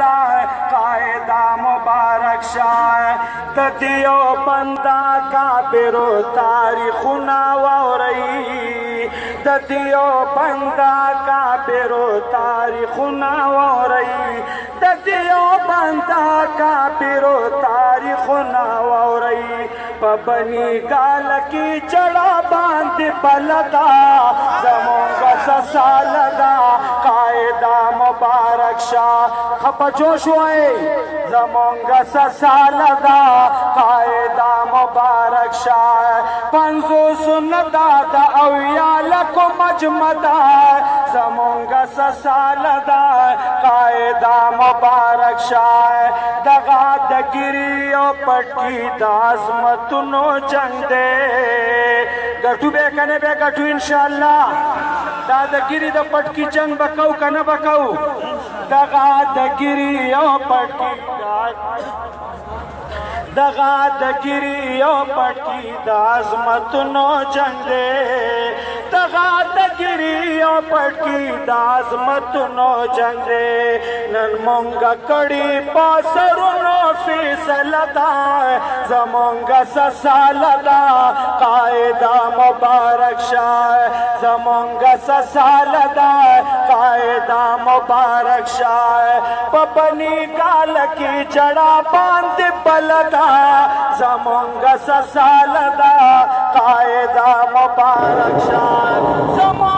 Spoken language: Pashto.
دا قاعده مبارک شاه د دیو بندا کافرو تاریخونه واورئ د دیو بندا کافرو تاریخونه واورئ د دیو بندا کافرو تاریخونه واورئ په بني ګال کې چړا باندې بلدا زمونږ سال دا قاعده مبارک شاه خپه جوش وای زمونږ سال دا قاعده مبارک شاه پنځو سنت دا او یا لکو مجمدا زمونږ سال دا قاعده مبارک شاه دغه د ګری او پټکی د عظمتونو جنگ دی ګټو به کنه به ګټو ان شاء الله دا د ګری د پټکی جنگ بکاو کنه بکاو دغه د ګری او پټکی دغه د ګری او پټکی د عظمتونو جنگ دی دغه د ګری او پټکی د عظمتونو جنگ دی نن مونږه کړي پاسرونو فیصله دا زمونږ سال دا قاعده مبارک شاه زمونږ سال دا قاعده مبارک شاه په بني ګال کې چړا باندې بلدا زمونږ سال دا قاعده مبارک شاه